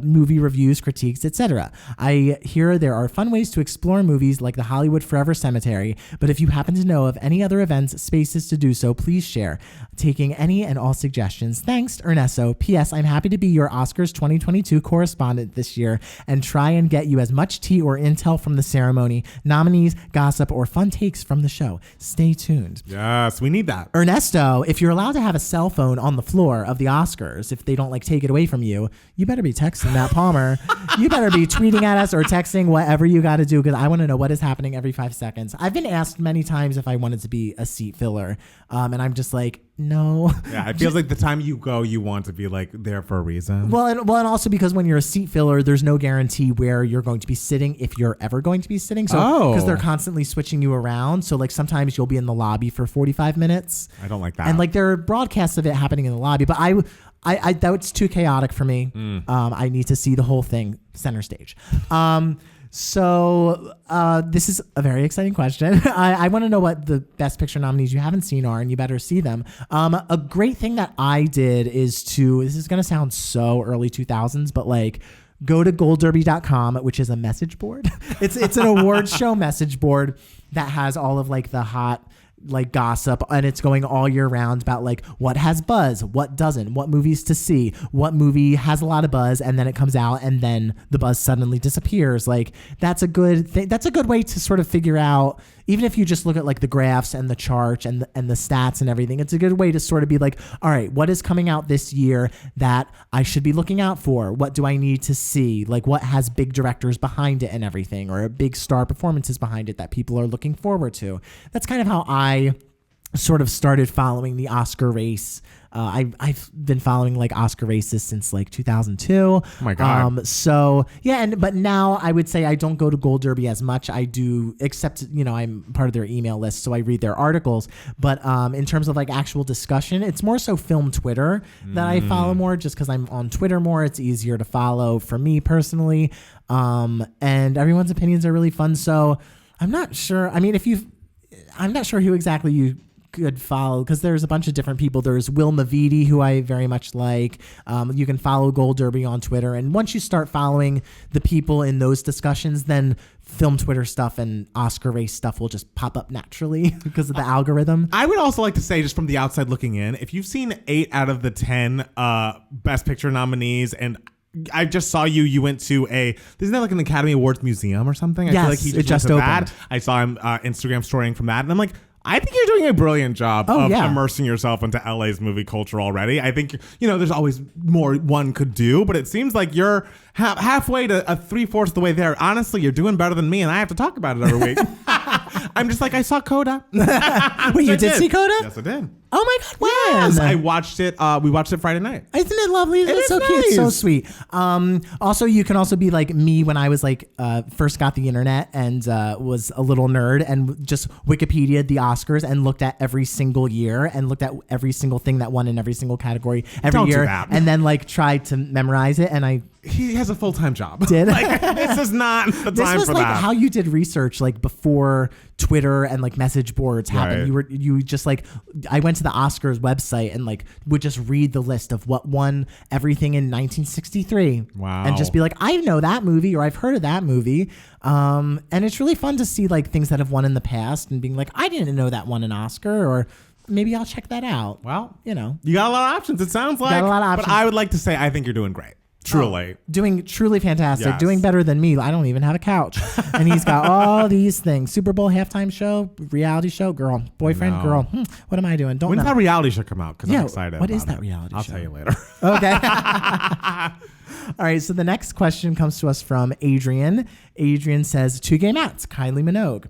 movie reviews, critiques, etc. I hear there are fun ways to explore movies like the Hollywood Forever Cemetery, but if you happen to know of any other events, spaces to do so, please share. Taking any and all suggestions. Thanks, Ernesto. P.S. I'm happy to be your Oscars 2022 correspondent this year and try and get you as much tea or intel from the ceremony, nominees, gossip, or fun takes from the show. Stay tuned. Yes, we need that. Ernesto, if you're allowed to have a cell phone on the floor of the Oscars, if they don't take it away from you, you better be texting Matt Palmer. You better be tweeting at us or texting whatever you got to do because I want to know what is happening every 5 seconds. I've been asked many times if I wanted to be a seat filler, and I'm just like, no. Yeah, it feels like the time you go, you want to be there for a reason. Well, and also because when you're a seat filler, there's no guarantee where you're going to be sitting if you're ever going to be sitting. So because they're constantly switching you around. So sometimes you'll be in the lobby for 45 minutes. I don't like that. And there are broadcasts of it happening in the lobby, but I that's too chaotic for me. I need to see the whole thing center stage. So this is a very exciting question. I want to know what the Best Picture nominees you haven't seen are, and you better see them. A great thing that I did is this is going to sound so early 2000s, but go to goldderby.com, which is a message board. It's an award show message board that has all of the hot gossip, and it's going all year round about what has buzz, what doesn't, what movies to see, what movie has a lot of buzz, and then it comes out and then the buzz suddenly disappears. That's a good thing. That's a good way to sort of figure out, even if you just look at the graphs and the charts and the stats and everything, it's a good way to sort of be all right, what is coming out this year that I should be looking out for? What do I need to see? What has big directors behind it and everything, or big star performances behind it that people are looking forward to? That's kind of how I sort of started following the Oscar race. I've been following Oscar races since 2002. Oh my God. So yeah, but now I would say I don't go to Gold Derby as much. I do, except I'm part of their email list, so I read their articles. But in terms of actual discussion, it's more so film Twitter that I follow more, just because I'm on Twitter more. It's easier to follow for me personally, and everyone's opinions are really fun. So I'm not sure. I mean, I'm not sure who exactly you could follow, because there's a bunch of different people. There's Will Mavidi, who I very much like. You can follow Gold Derby on Twitter, and once you start following the people in those discussions, then film Twitter stuff and Oscar race stuff will just pop up naturally because of the algorithm. I would also like to say, just from the outside looking in, if you've seen 8 out of the 10 Best Picture nominees, and I just saw you went to isn't that an Academy Awards museum or something? I feel he just opened. That. I saw him Instagram storying from that, and I'm like, I think you're doing a brilliant job of immersing yourself into LA's movie culture already. I think, there's always more one could do, but it seems like you're halfway to 3/4 of the way there. Honestly, you're doing better than me, and I have to talk about it every week. I'm just I saw Coda. Wait, you did see Coda? Yes, I did. Oh my God, when? Yes, I watched it. We watched it Friday night. Isn't it lovely? It's so cute. It's so sweet. Also, you can also be like me when I was first got the internet and was a little nerd and just Wikipedia'd the Oscars and looked at every single year and looked at every single thing that won in every single category every year. And then tried to memorize it. And he has a full-time job. Did this is not the time for that. This was how you did research before Twitter and message boards happened. Right. You just I went to the Oscars website and would just read the list of what won everything in 1963. Wow. And just be I know that movie, or I've heard of that movie. And it's really fun to see things that have won in the past and being I didn't know that won an Oscar, or maybe I'll check that out. Well, you got a lot of options. It sounds like. Got a lot of options. But I would like to say I think you're doing great. Truly. Doing truly fantastic. Yes. Doing better than me. I don't even have a couch. And he's got all these things. Super Bowl halftime show, reality show, girl. Boyfriend, girl. What am I doing? Don't When's know. that reality show come out? Because I'm excited. What is that it. reality I'll show? tell you later. Okay. All right. So the next question comes to us from Adrian. Adrian says, 2 Gay Mats, Kylie Minogue.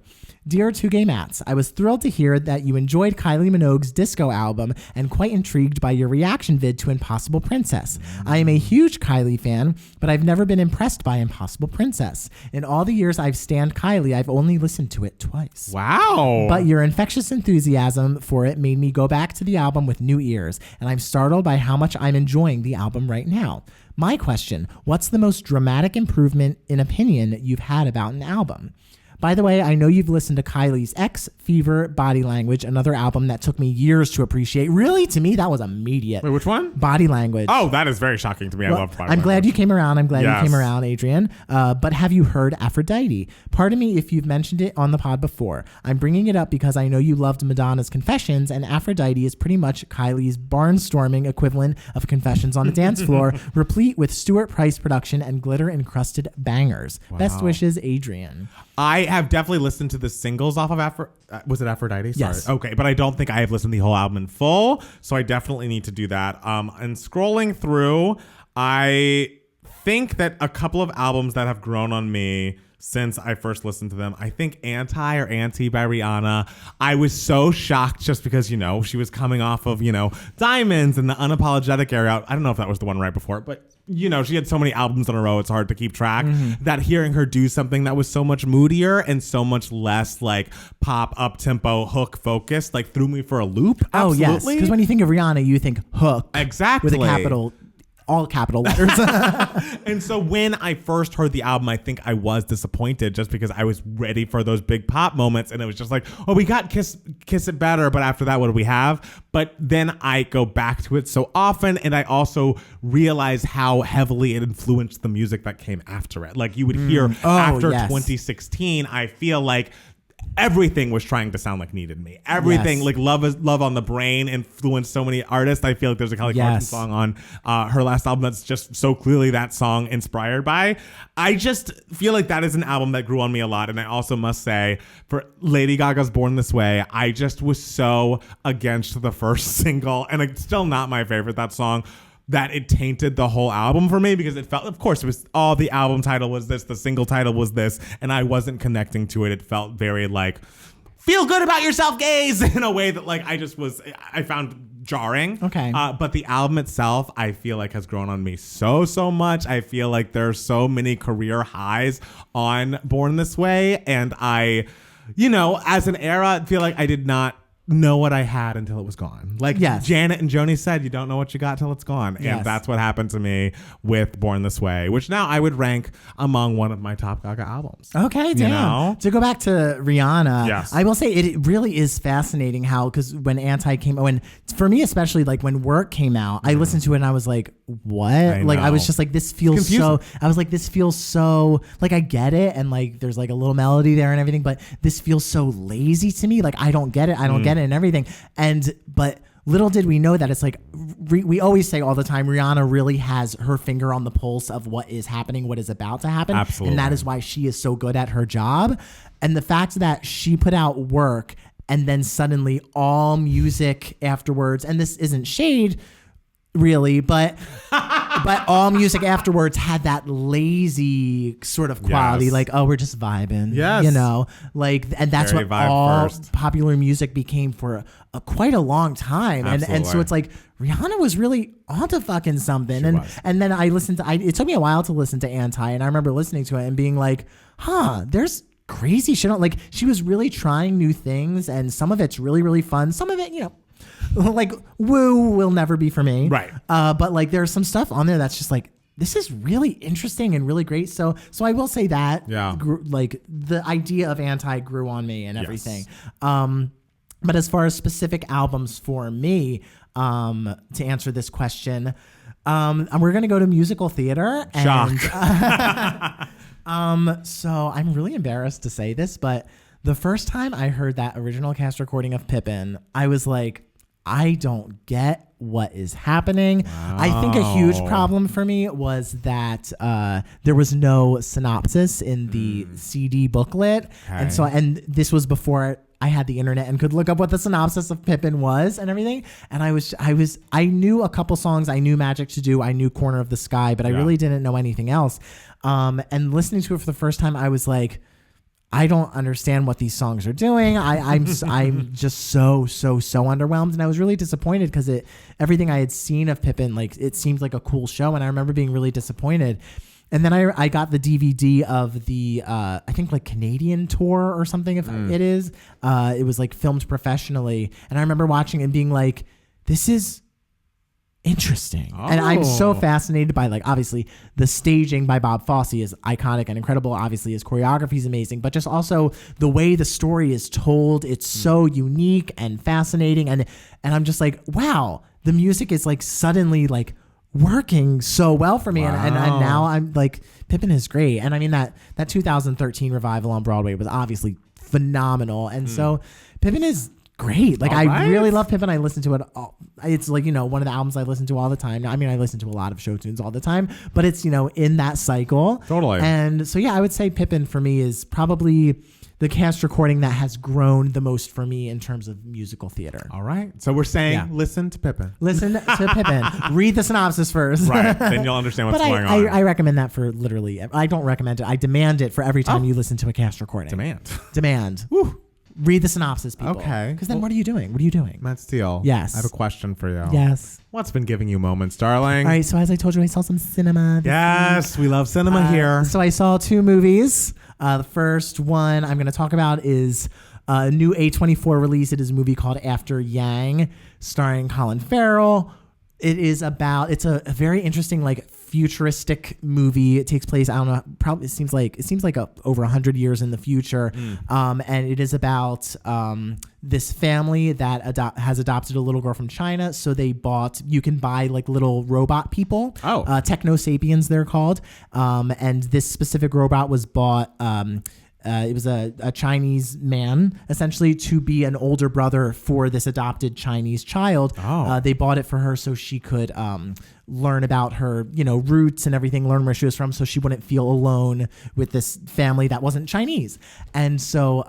Dear 2 Gay Mats, I was thrilled to hear that you enjoyed Kylie Minogue's disco album and quite intrigued by your reaction vid to Impossible Princess. I am a huge Kylie fan, but I've never been impressed by Impossible Princess. In all the years I've stanned Kylie, I've only listened to it twice. Wow. But your infectious enthusiasm for it made me go back to the album with new ears, and I'm startled by how much I'm enjoying the album right now. My question, what's the most dramatic improvement in opinion you've had about an album? By the way, I know you've listened to Kylie's X, Fever, Body Language, another album that took me years to appreciate. Really, to me, that was immediate. Wait, which one? Body Language. Oh, that is very shocking to me. I love Body Language. I'm glad you came around. Yes. Adrian. But have you heard Aphrodite? Pardon me if you've mentioned it on the pod before. I'm bringing it up because I know you loved Madonna's Confessions, and Aphrodite is pretty much Kylie's barnstorming equivalent of Confessions on the dance floor, replete with Stuart Price production and glitter-encrusted bangers. Wow. Best wishes, Adrian. I have definitely listened to the singles off of was it Aphrodite? Sorry. Yes. Okay, but I don't think I have listened to the whole album in full, so I definitely need to do that. And scrolling through, I think that a couple of albums that have grown on me since I first listened to them, I think Anti or Anti by Rihanna. I was so shocked just because, you know, she was coming off of, you know, Diamonds and the Unapologetic era. I don't know if that was the one right before it, but you know, she had so many albums in a row, it's hard to keep track. That hearing her do something that was so much moodier and so much less like pop, up-tempo, hook focused, like threw me for a loop. Absolutely. Oh, yes. Because when you think of Rihanna, you think hook. Exactly. With a capital, all capital letters. And so when I first heard the album, I think I was disappointed just because I was ready for those big pop moments. And it was just like, oh, we got Kiss It Better. But after that, what do we have? But then I go back to it so often. And I also realize how heavily it influenced the music that came after it. Like you would hear after 2016, I feel like everything was trying to sound like Needed Me. Everything, like Love on the Brain influenced so many artists. I feel like there's a Kelly Clarkson song on her last album that's just so clearly that song inspired by. I just feel like that is an album that grew on me a lot. And I also must say, for Lady Gaga's Born This Way, I just was so against the first single. And it's still not my favorite, that song, that it tainted the whole album for me because it felt, of course, it was all the album title was this, the single title was this, and I wasn't connecting to it. It felt very like, feel good about yourself, gays, in a way that like I found jarring. Okay. But the album itself, I feel like has grown on me so much. I feel like there are so many career highs on Born This Way, and I, you know, as an era, feel like I did not know what I had until it was gone. Like Janet and Joni said, you don't know what you got till it's gone. And that's what happened to me with Born This Way, which now I would rank among one of my top Gaga albums. Okay, damn. You know? To go back to Rihanna, I will say it really is fascinating how, because when Anti came, for me especially, like when Work came out, I listened to it and I was like, what? I was just like, this feels so, I was like, this feels so, like I get it. And like, there's like a little melody there and everything, but this feels so lazy to me. Like, I don't get it. I don't get it and everything. But little did we know that it's like, we always say all the time, Rihanna really has her finger on the pulse of what is happening, what is about to happen. Absolutely. And that is why she is so good at her job. And the fact that she put out Work and then suddenly all music afterwards, and this isn't shade really, but all music afterwards had that lazy sort of quality, like, oh, we're just vibing, you know, like, and that's what all popular music became for quite a long time. And so it's like Rihanna was really onto fucking something. And then I listened to, it took me a while to listen to Anti, and I remember listening to it and being like, there's crazy shit on, like, she was really trying new things, and some of it's really, really fun. Some of it, you know, like Woo will never be for me. Right. But like there's some stuff on there that's just like, this is really interesting and really great. So I will say that like the idea of Anti grew on me and everything. But as far as specific albums for me, to answer this question, we're going to go to musical theater. And, so I'm really embarrassed to say this, but the first time I heard that original cast recording of Pippin, I was like, I don't get what is happening. Wow. I think a huge problem for me was that there was no synopsis in the CD booklet. Okay. And this was before I had the internet and could look up what the synopsis of Pippin was and everything. And I knew a couple songs. I knew Magic to Do. I knew Corner of the Sky, but I really didn't know anything else. And listening to it for the first time, I was like, I don't understand what these songs are doing. I'm just so underwhelmed, and I was really disappointed because everything I had seen of Pippin, like it seemed like a cool show, and I remember being really disappointed. And then I got the DVD of the I think like Canadian tour or something. If it is, it was like filmed professionally, and I remember watching it and being like, this is interesting. And I'm so fascinated by, like, obviously the staging by Bob Fosse is iconic and incredible. Obviously his choreography is amazing, but just also the way the story is told, it's so unique and fascinating. And I'm just like, wow, the music is like suddenly like working so well for me. Wow. And now I'm like, Pippin is great. And I mean that 2013 revival on Broadway was obviously phenomenal. And so Pippin is great. Like, I really love Pippin. I listen to it it's like, you know, one of the albums I listen to all the time. I mean, I listen to a lot of show tunes all the time, but it's, you know, in that cycle. Totally. And so, yeah, I would say Pippin for me is probably the cast recording that has grown the most for me in terms of musical theater. All right. So we're saying listen to Pippin. Listen to Pippin. Read the synopsis first. Right. Then you'll understand what's going on. I recommend that for literally, I don't recommend it. I demand it for every time you listen to a cast recording. Demand. Woo. Read the synopsis, people. Okay. Because then what are you doing? Matt Steele. Yes. I have a question for you. Yes. What's been giving you moments, darling? All right. So as I told you, I saw some cinema. Yes. We love cinema here. So I saw 2 movies. The first one I'm going to talk about is a new A24 release. It is a movie called After Yang, starring Colin Farrell. It's a very interesting, like, futuristic movie. It takes place, I don't know, probably it seems like over 100 years in the future. And it is about this family that has adopted a little girl from China. So you can buy like little robot people. Techno Sapiens they're called. And this specific robot was bought, it was a Chinese man, essentially, to be an older brother for this adopted Chinese child. They bought it for her so she could learn about her, you know, roots and everything, learn where she was from, so she wouldn't feel alone with this family that wasn't Chinese. And so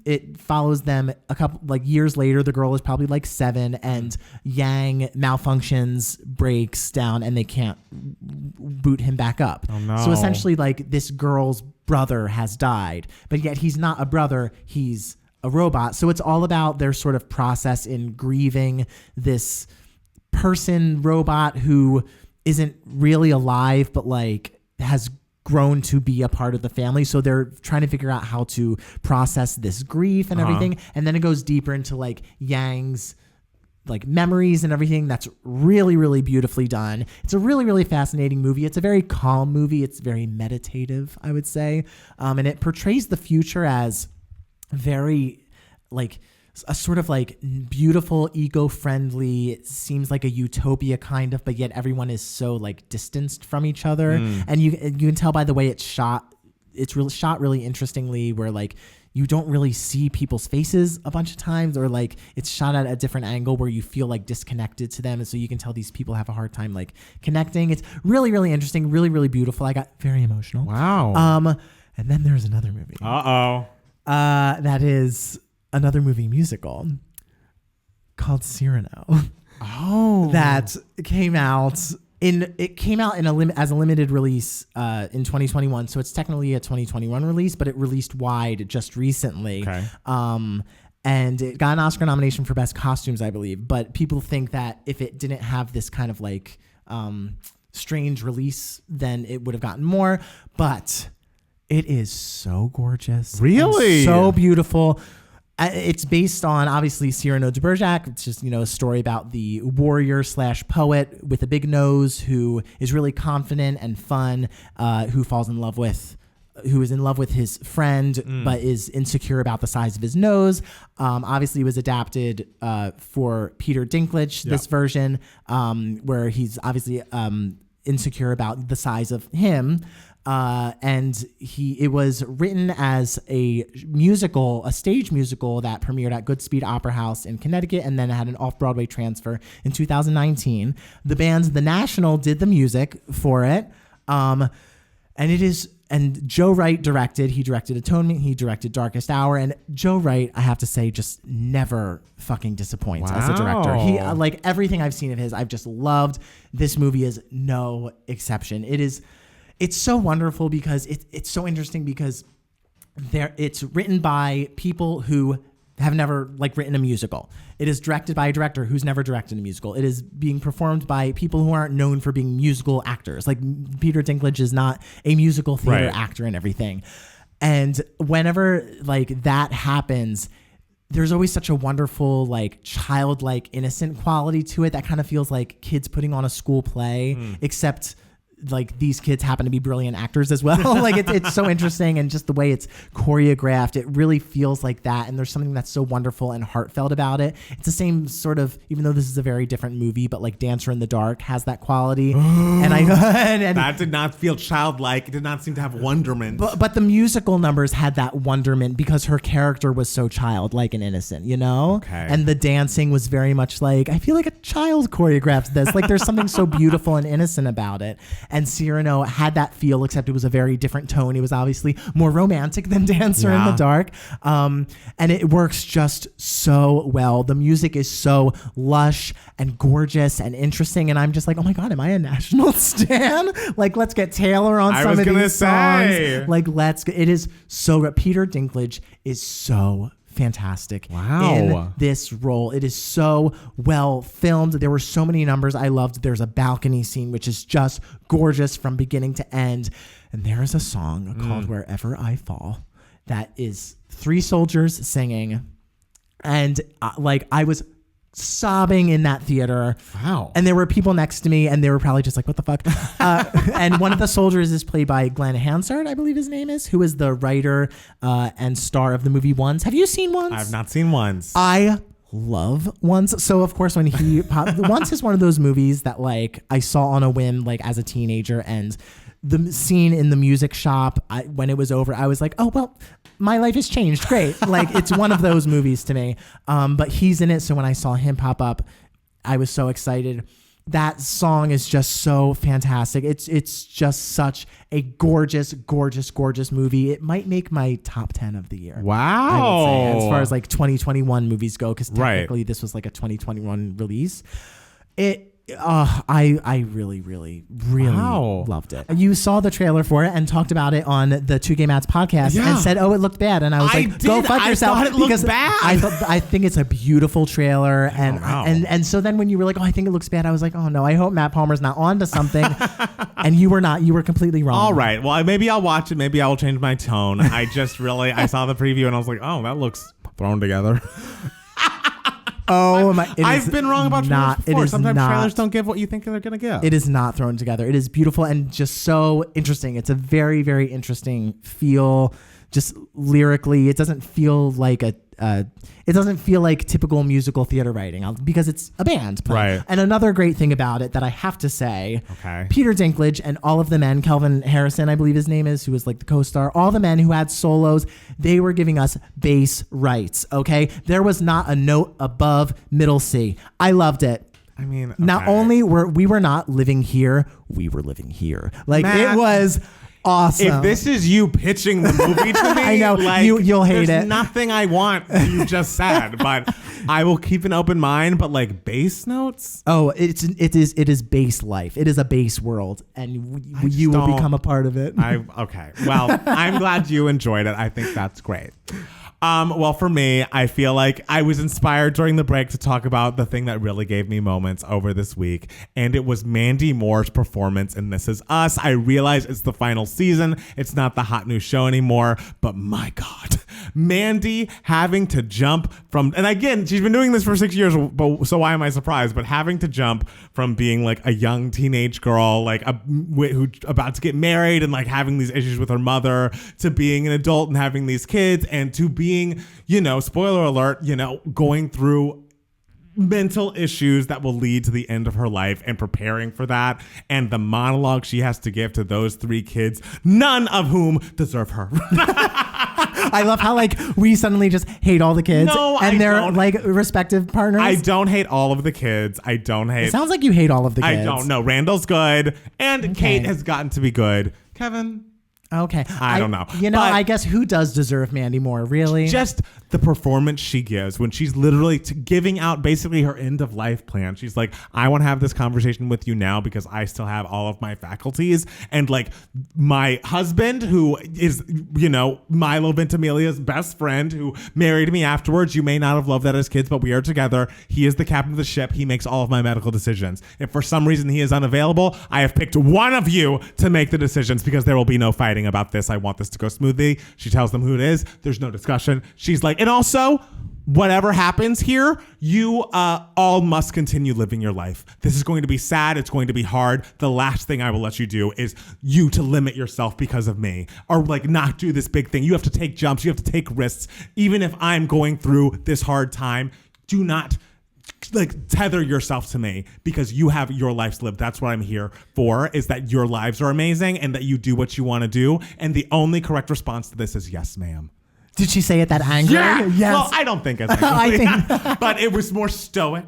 it follows them a couple, like, years later. The girl is probably like 7, and Yang malfunctions, breaks down, and they can't boot him back up. Oh, no. So essentially, like, this girl's brother has died, but yet he's not a brother, he's a robot. So it's all about their sort of process in grieving this robot who isn't really alive, but like has grown to be a part of the family. So they're trying to figure out how to process this grief and everything. And then it goes deeper into like Yang's like memories and everything. That's really, really beautifully done. It's a really, really fascinating movie. It's a very calm movie. It's very meditative, I would say. And it portrays the future as very like a sort of like beautiful, eco-friendly. It seems like a utopia kind of, but yet everyone is so like distanced from each other. And you can tell by the way it's shot. It's really shot really interestingly, where like you don't really see people's faces a bunch of times, or like it's shot at a different angle where you feel like disconnected to them. And so you can tell these people have a hard time like connecting. It's really, really interesting, really, really beautiful. I got very emotional. Wow. And then there's another movie. That is another movie musical called Cyrano. That came out as a limited release in 2021. So it's technically a 2021 release, but it released wide just recently. Okay. And it got an Oscar nomination for Best Costumes, I believe. But people think that if it didn't have this kind of like strange release, then it would have gotten more. But it is so gorgeous. Really? So beautiful. It's based on, obviously, Cyrano de Bergerac. It's just, you know, a story about the warrior / poet with a big nose who is really confident and fun, who is in love with his friend, but is insecure about the size of his nose. Obviously, it was adapted for Peter Dinklage, this version, where he's obviously insecure about the size of him. And it was written as a stage musical that premiered at Goodspeed Opera House in Connecticut, and then it had an off-Broadway transfer in 2019. The band The National did the music for it. And Joe Wright directed. He directed Atonement. He directed Darkest Hour. And Joe Wright, I have to say, just never fucking disappoints as a director. He like everything I've seen of his, I've just loved. This movie is no exception. It's so wonderful because it's so interesting because it's written by people who have never written a musical. It is directed by a director who's never directed a musical. It is being performed by people who aren't known for being musical actors. Like Peter Dinklage is not a musical theater actor and everything. And whenever that happens, there's always such a wonderful childlike innocent quality to it that kind of feels like kids putting on a school play, except these kids happen to be brilliant actors as well. It's so interesting, and just the way it's choreographed, it really feels like that. And there's something that's so wonderful and heartfelt about it. It's the same sort of, even though this is a very different movie, but Dancer in the Dark has that quality. and that did not feel childlike. It did not seem to have wonderment. But the musical numbers had that wonderment because her character was so childlike and innocent, Okay. And the dancing was very much I feel like a child choreographed this. There's something so beautiful and innocent about it. And Cyrano had that feel, except it was a very different tone. It was obviously more romantic than Dancer in the Dark. And it works just so well. The music is so lush and gorgeous and interesting. And I'm just oh my God, am I a national stan? Let's get Taylor on some of these songs. It is so, Peter Dinklage is so fantastic in this role. It is so well filmed. There were so many numbers I loved. There's a balcony scene which is just gorgeous from beginning to end, and there is a song called Wherever I Fall that is 3 soldiers singing, and I was sobbing in that theater. Wow. And there were people next to me, and they were probably just what the fuck? And one of the soldiers is played by Glenn Hansard, I believe his name is, who is the writer and star of the movie Once. Have you seen Once? I've not seen Once. I love Once. So of course when he Once is one of those movies that I saw on a whim as a teenager, and the scene in the music shop, when it was over, I was oh well, my life has changed. Great. It's one of those movies to me. But he's in it. So when I saw him pop up, I was so excited. That song is just so fantastic. It's just such a gorgeous, gorgeous, gorgeous movie. It might make my top 10 of the year. Wow. I would say, as far as 2021 movies go, because technically this was a 2021 release. I really, really, really loved it. You saw the trailer for it and talked about it on the Two Gay Mats podcast and said, "Oh, it looked bad," and I was "Go fuck yourself." I thought it looked bad. I think it's a beautiful trailer, and so then when you were "Oh, I think it looks bad," I was "Oh no, I hope Matt Palmer's not onto something," and you were not. You were completely wrong. All right, well maybe I'll watch it. Maybe I will change my tone. I just really I saw the preview and I was "Oh, that looks thrown together." Oh my! I've been wrong about trailers before. Sometimes trailers don't give what you think they're going to give. It is not thrown together. It is beautiful and just so interesting. It's a very, very interesting feel. Just lyrically, it doesn't feel like it doesn't feel like typical musical theater writing because it's a band playing. Right. And another great thing about it that I have to say, Peter Dinklage and all of the men, Kelvin Harrison, I believe his name is, who was the co-star, all the men who had solos, they were giving us bass rights. Okay. There was not a note above middle C. I loved it. I mean, not only were we not living here, we were living here. Matt, it was awesome. If this is you pitching the movie to me, I know you'll hate it. There's nothing I want you just said, but I will keep an open mind. But bass notes? Oh, it is bass life. It is a bass world, and you will become a part of it. Okay. Well, I'm glad you enjoyed it. I think that's great. Well, for me, I feel like I was inspired during the break to talk about the thing that really gave me moments over this week, and it was Mandy Moore's performance in This Is Us. I realize it's the final season. It's not the hot new show anymore, but my God, Mandy having to jump from, and again, she's been doing this for 6 years, so why am I surprised? But having to jump from being a young teenage girl, who's about to get married and having these issues with her mother, to being an adult and having these kids, and to being, spoiler alert, going through mental issues that will lead to the end of her life and preparing for that. And the monologue she has to give to those 3 kids, none of whom deserve her. I love how like we suddenly just hate all the kids and their like respective partners. I don't hate all of the kids. I don't hate. It sounds like you hate all of the kids. I don't know. Randall's good, and Kate has gotten to be good. Kevin. Okay. I don't know. You know, I guess who does deserve Mandy Moore, really? Just the performance she gives when she's literally giving out basically her end of life plan. She's like, I want to have this conversation with you now because I still have all of my faculties. And like my husband, who is, you know, Milo Ventimiglia's best friend who married me afterwards. You may not have loved that as kids, but we are together. He is the captain of the ship. He makes all of my medical decisions. If for some reason he is unavailable, I have picked one of you to make the decisions because there will be no fighting about this. I want this to go smoothly. She tells them who it is. There's no discussion. She's like, and also, whatever happens here, you all must continue living your life. This is going to be sad. It's going to be hard. The last thing I will let you do is you to limit yourself because of me, or like not do this big thing. You have to take jumps. You have to take risks. Even if I'm going through this hard time, do not like tether yourself to me because you have your lives lived. That's what I'm here for, is that your lives are amazing and that you do what you want to do. And the only correct response to this is yes, ma'am. Did she say it that angry? Yeah. Yes. Well, I don't think as angry. I think, but it was more stoic.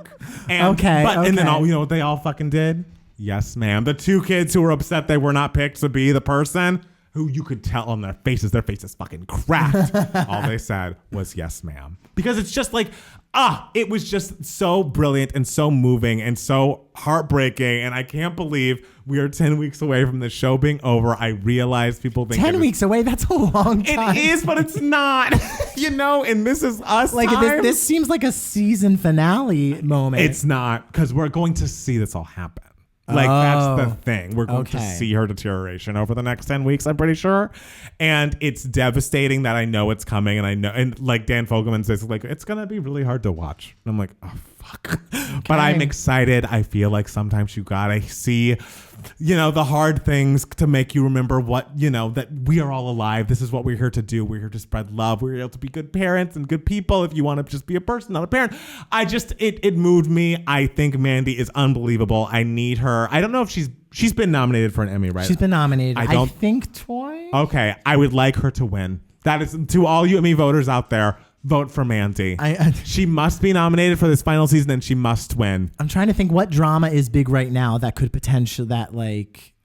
And, okay. And then you know what they all fucking did? Yes, ma'am. The 2 kids who were upset they were not picked to be the person who you could tell on their faces fucking cracked. All they said was yes, ma'am. Because it's just like, it was just so brilliant and so moving and so heartbreaking. And I can't believe we are 10 weeks away from the show being over. I realize people think 10 weeks away? That's a long time. It is, but it's not. You know, and this is us. Like this seems like a season finale moment. It's not, because we're going to see this all happen. Like, that's the thing. We're going to see her deterioration over the next 10 weeks, I'm pretty sure. And it's devastating that I know it's coming. And I know, and like Dan Fogelman says, like, it's going to be really hard to watch. And I'm like, oh, fuck. Okay. But I'm excited. I feel like sometimes you gotta see, you know, the hard things to make you remember what, you know, that we are all alive. This is what we're here to do. We're here to spread love. We're here to be good parents and good people. If you want to just be a person, not a parent. It moved me. I think Mandy is unbelievable. I need her. I don't know if she's been nominated for an Emmy, right? She's been nominated. I think twice. Okay. I would like her to win. That is, to all you Emmy voters out there, vote for Mandy. She must be nominated for this final season and she must win. I'm trying to think what drama is big right now that could potentially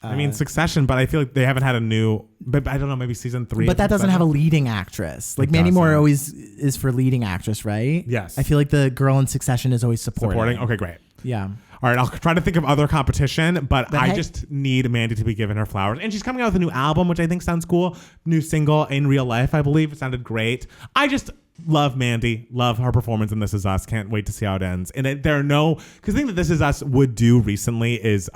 I mean, Succession, but I feel like they haven't had a new, but I don't know, maybe season 3. But that doesn't have a leading actress. Like Mandy Moore always is for leading actress, right? Yes. I feel like the girl in Succession is always supporting. Okay, great. Yeah. All right, I'll try to think of other competition, but I just need Mandy to be given her flowers. And she's coming out with a new album, which I think sounds cool. New single, In Real Life, I believe. It sounded great. I just love Mandy, love her performance in This Is Us. Can't wait to see how it ends. And because the thing that This Is Us would do recently is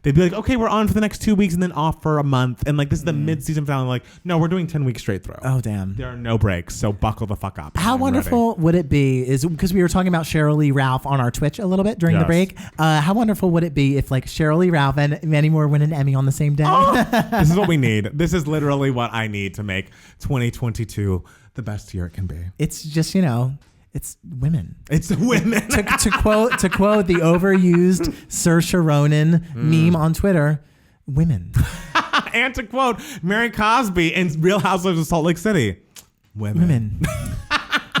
they'd be like, okay, we're on for the next 2 weeks and then off for a month. And like this is the mid-season finale. Like, no, we're doing 10 weeks straight through. Oh, damn. There are no breaks, so buckle the fuck up. How wonderful would it be, is because we were talking about Cheryl Lee Ralph on our Twitch a little bit during the break. How wonderful would it be if like Cheryl Lee Ralph and Mandy Moore win an Emmy on the same day? This is what we need. This is literally what I need to make 2022 the best year it can be. It's just, you know, it's women. It's women. to quote the overused Saoirse Ronan meme on Twitter, women. And to quote Mary Cosby in Real Housewives of Salt Lake City, women.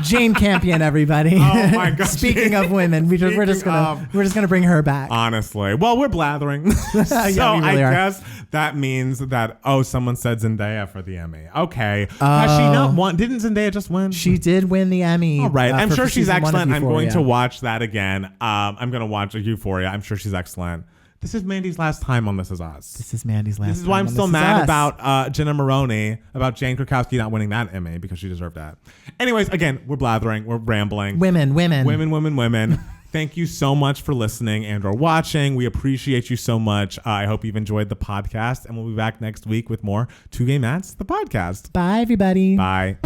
Jane Campion, everybody. Oh my God. Speaking of women, we're just gonna bring her back. Honestly, well, we're blathering, so yeah, I guess that means that someone said Zendaya for the Emmy. Okay, has she not won? Didn't Zendaya just win? She did win the Emmy. All right, I'm sure she's excellent. I'm going to watch that again. I'm going to watch Euphoria. I'm sure she's excellent. This is Mandy's last time on This Is Us. This is Mandy's last time. This is why I'm still mad about Jenna Maroney, about Jane Krakowski not winning that Emmy because she deserved that. Anyways, again, we're blathering. We're rambling. Women. Thank you so much for listening and or watching. We appreciate you so much. I hope you've enjoyed the podcast, and we'll be back next week with more Two Gay Mats, the podcast. Bye, everybody. Bye.